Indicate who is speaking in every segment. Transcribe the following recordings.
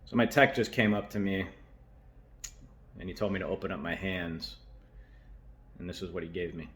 Speaker 1: So my tech just came up to me and he told me to open up my hands, and this is what he gave me.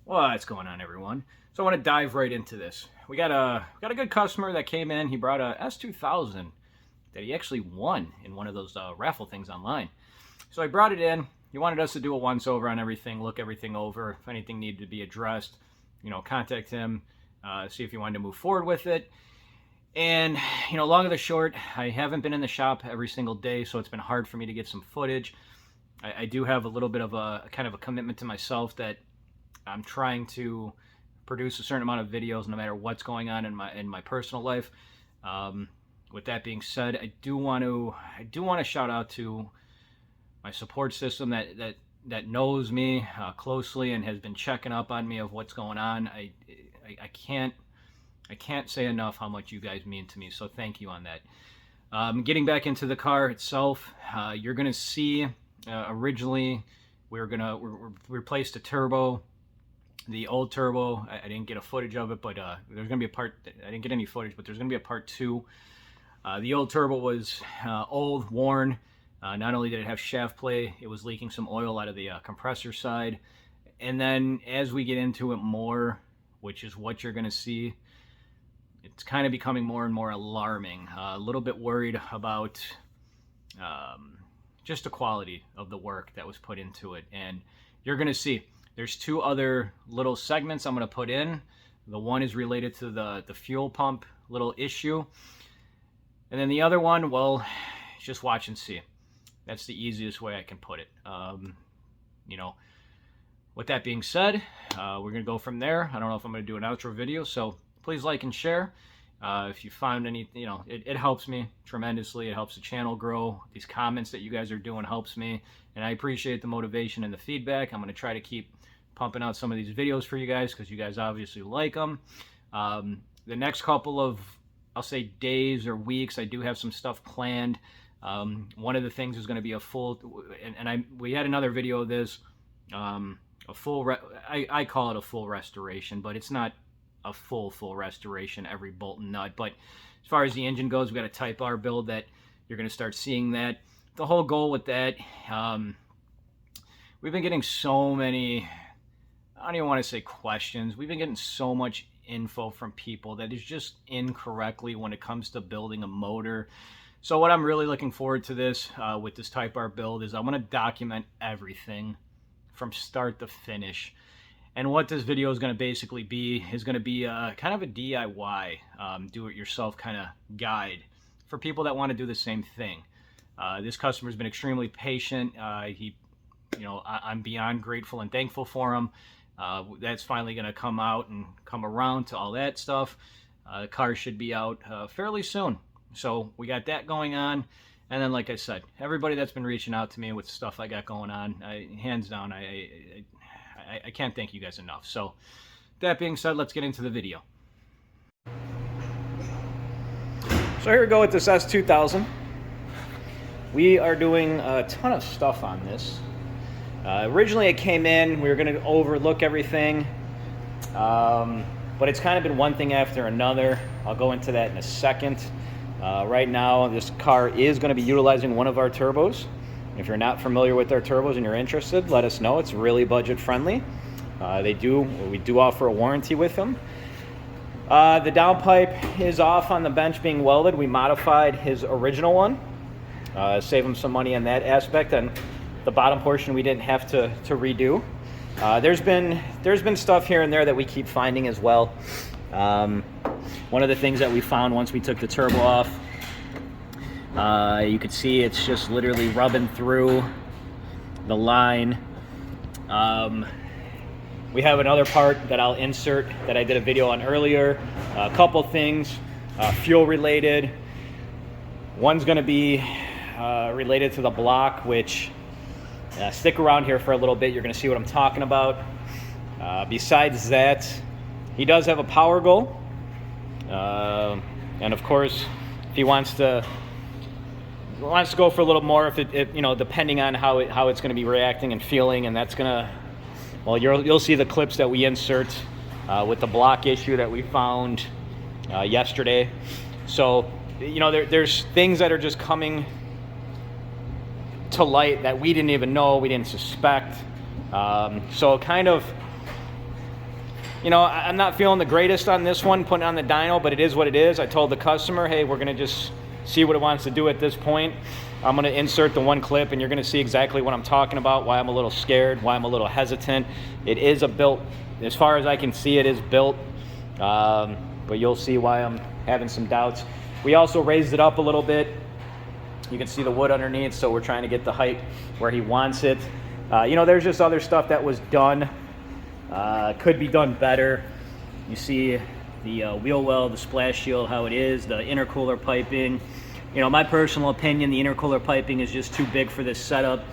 Speaker 1: What's going on, everyone? So I want to dive right into this. We got a good customer that came in. He brought a S2000 that he actually won in one of those raffle things online. So I brought it in. He wanted us to do a once over on everything, look everything over. If anything needed to be addressed, contact him, see if he wanted to move forward with it. And, long of the short, I haven't been in the shop every single day, so it's been hard for me to get some footage. I do have a little bit of a kind of a commitment to myself that I'm trying to produce a certain amount of videos no matter what's going on in my personal life. With that being said, I do want to shout out to my support system that knows me closely and has been checking up on me of what's going on. I can't say enough how much you guys mean to me, so thank you on that. Getting back into the car itself, you're gonna see originally we replaced the turbo. The old turbo, I didn't get a footage of it, but there's gonna be a part. I didn't get any footage, but there's gonna be a part 2. The old turbo was old, worn. Not only did it have shaft play, it was leaking some oil out of the compressor side. And then as we get into it more, which is what you're going to see, it's kind of becoming more and more alarming. A little bit worried about just the quality of the work that was put into it. And you're going to see there's 2 other little segments I'm going to put in. The one is related to the fuel pump little issue. And then the other one, well, just watch and see. That's the easiest way I can put it. With that being said, we're going to go from there. I don't know if I'm going to do an outro video, so please like and share. If you found any, it helps me tremendously. It helps the channel grow. These comments that you guys are doing helps me, and I appreciate the motivation and the feedback. I'm going to try to keep pumping out some of these videos for you guys because you guys obviously like them. The next couple of, I'll say, days or weeks, I do have some stuff planned. One of the things is going to be a full, we had another video of this, a full, I call it a full restoration, but it's not a full restoration, every bolt and nut. But as far as the engine goes, we've got a Type R build that you're going to start seeing that. The whole goal with that, we've been getting so many, I don't even want to say questions. We've been getting so much info from people that is just incorrectly when it comes to building a motor. So what I'm really looking forward to this with this Type R build is I want to document everything from start to finish. And what this video is going to basically be is going to be kind of a DIY, do-it-yourself kind of guide for people that want to do the same thing. This customer's been extremely patient. I'm beyond grateful and thankful for him. That's finally going to come out and come around to all that stuff. The car should be out fairly soon. So we got that going on. And then, like I said, everybody that's been reaching out to me with stuff I got going on, hands down, I can't thank you guys enough. So that being said, let's get into the video. So here we go with this S2000. We are doing a ton of stuff on this. Originally it came in, we were going to overlook everything, but it's kind of been one thing after another. I'll go into that in a second. Right now, this car is going to be utilizing one of our turbos. If you're not familiar with our turbos and you're interested, let us know. It's really budget friendly. We do offer a warranty with them. The downpipe is off on the bench being welded. We modified his original one, save him some money on that aspect, and the bottom portion we didn't have to redo. There's been stuff here and there that we keep finding as well. One of the things that we found once we took the turbo off, you could see it's just literally rubbing through the line. We have another part that I'll insert that I did a video on earlier. A couple things, fuel related. One's going to be related to the block, which stick around here for a little bit. You're going to see what I'm talking about. Besides that, he does have a power goal. And of course, if he wants to wants to go for a little more if you know, depending on how it's going to be reacting and feeling, and that's going to, well, you'll see the clips that we insert with the block issue that we found yesterday. So, you know, there's things that are just coming to light that we didn't even know, we didn't suspect. So kind of, you know, I'm not feeling the greatest on this one, putting on the dyno, but it is what it is. I told the customer, hey, we're gonna just see what it wants to do at this point. I'm gonna insert the one clip and you're gonna see exactly what I'm talking about, why I'm a little scared, why I'm a little hesitant. It is a built, as far as I can see, it is built, but you'll see why I'm having some doubts. We also raised it up a little bit. You can see the wood underneath, so we're trying to get the height where he wants it. You know, there's just other stuff that was done. Could be done better. You see the wheel well, the splash shield, how it is, the intercooler piping. You know, my personal opinion, the intercooler piping is just too big for this setup.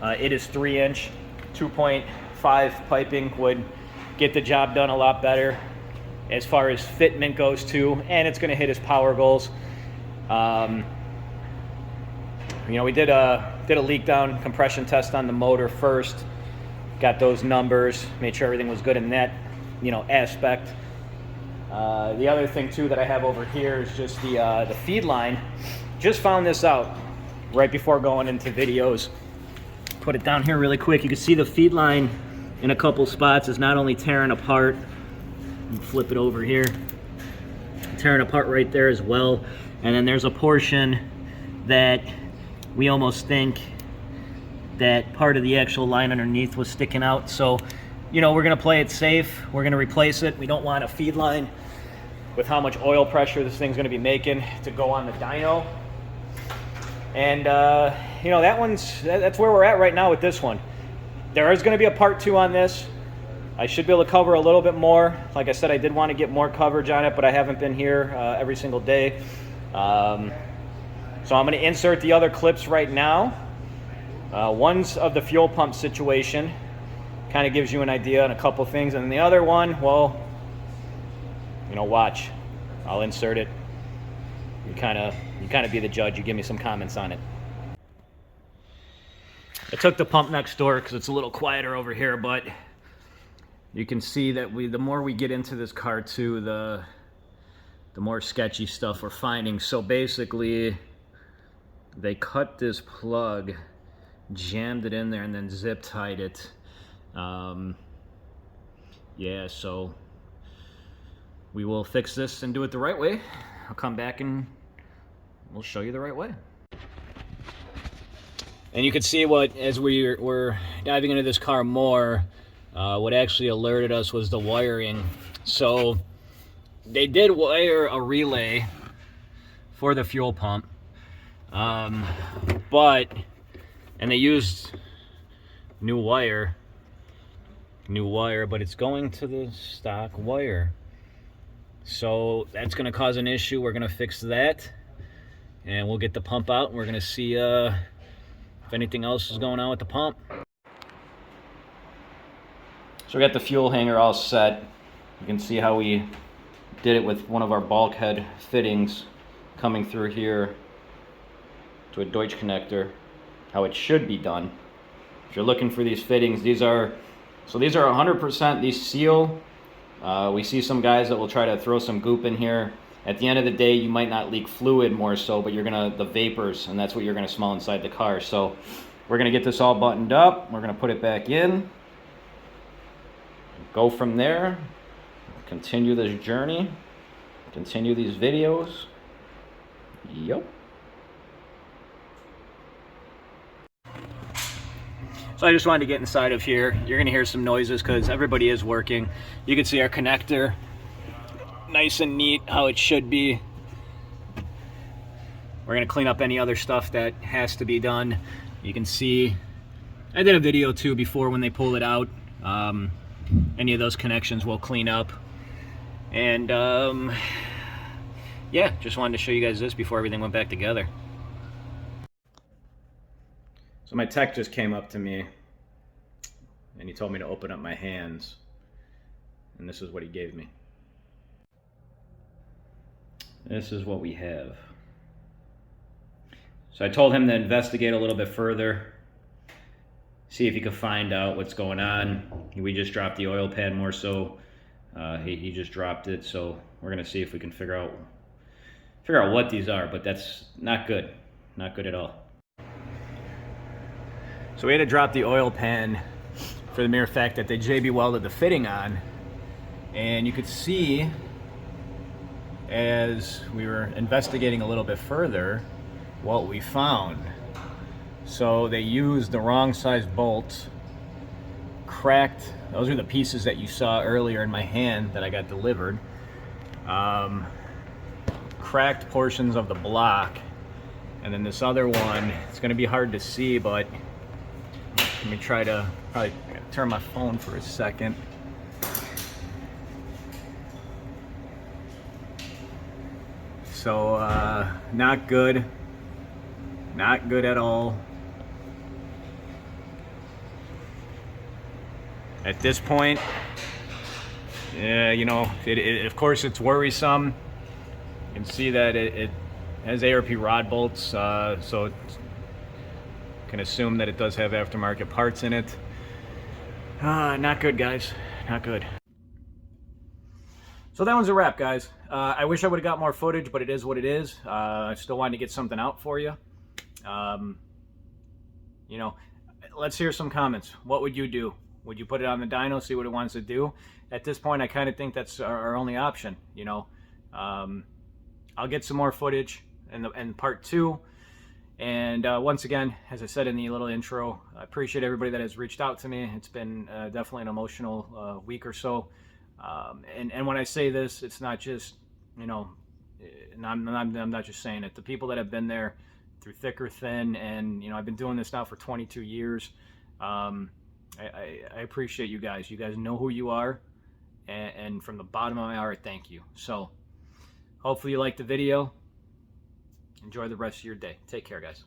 Speaker 1: It is 3-inch, 2.5 piping would get the job done a lot better as far as fitment goes too, and it's going to hit his power goals. You know, we did a leak down compression test on the motor first. Got those numbers, made sure everything was good in that, you know, aspect. The other thing too that I have over here is just the feed line. Just found this out right before going into videos. Put it down here really quick. You can see the feed line in a couple spots is not only tearing apart. Flip it over here, tearing apart right there as well. And then there's a portion that we almost think that part of the actual line underneath was sticking out. So, you know, we're gonna play it safe. We're gonna replace it. We don't want a feed line with how much oil pressure this thing's gonna be making to go on the dyno. And you know, that's where we're at right now with this one. There is gonna be a part 2 on this. I should be able to cover a little bit more. Like I said, I did want to get more coverage on it, but I haven't been here every single day. So I'm going to insert the other clips right now. One's of the fuel pump situation, kind of gives you an idea on a couple things, and the other one, well, you know, watch. I'll insert it. You kind of be the judge. You give me some comments on it. I took the pump next door because it's a little quieter over here, but you can see that the more we get into this car too, the more sketchy stuff we're finding. So basically, they cut this plug, jammed it in there, and then zip tied it. Yeah, so we will fix this and do it the right way. I'll come back and we'll show you the right way. And you can see what, as we're diving into this car more, what actually alerted us was the wiring. So they did wire a relay for the fuel pump, and they used new wire, but it's going to the stock wire. So that's going to cause an issue. We're going to fix that, and we'll get the pump out, and we're going to see if anything else is going on with the pump. So we got the fuel hanger all set. You can see how we did it with one of our bulkhead fittings coming through here to a Deutsch connector, how it should be done. If you're looking for these fittings, these are 100%, these seal. We see some guys that will try to throw some goop in here. At the end of the day, you might not leak fluid more so, but the vapors, and that's what you're gonna smell inside the car. So we're gonna get this all buttoned up. We're gonna put it back in. Go from there, continue this journey, continue these videos. Yep. So I just wanted to get inside of here. You're gonna hear some noises because everybody is working. You can see our connector, nice and neat, how it should be. We're gonna clean up any other stuff that has to be done. You can see, I did a video too before when they pull it out. Any of those connections we'll clean up. And yeah, just wanted to show you guys this before everything went back together. So my tech just came up to me and he told me to open up my hands, and this is what he gave me. This is what we have. So I told him to investigate a little bit further, see if he could find out what's going on. We just dropped the oil pan more so. He just dropped it, so we're gonna see if we can figure out what these are, but that's not good. Not good at all. So we had to drop the oil pan for the mere fact that they JB welded the fitting on, and you could see as we were investigating a little bit further what we found. So they used the wrong size bolts, cracked, those are the pieces that you saw earlier in my hand that I got delivered, cracked portions of the block, and then this other one, it's going to be hard to see, but let me try to probably turn my phone for a second. So not good at all. At this point, you know, of course it's worrisome. You can see that it has ARP rod bolts, so you can assume that it does have aftermarket parts in it. Not good, guys, not good. So that one's a wrap, guys. I wish I would have got more footage, but it is what it is. I still wanted to get something out for you. You know, let's hear some comments. What would you do? Would you put it on the dyno, see what it wants to do? At this point, I kind of think that's our only option, you know. I'll get some more footage in part 2. And once again, as I said in the little intro, I appreciate everybody that has reached out to me. It's been definitely an emotional week or so. And when I say this, it's not just, you know, and I'm not just saying it. The people that have been there through thick or thin, and, you know, I've been doing this now for 22 years. I appreciate you guys. You guys know who you are, and from the bottom of my heart, thank you. So hopefully you liked the video. Enjoy the rest of your day. Take care, guys.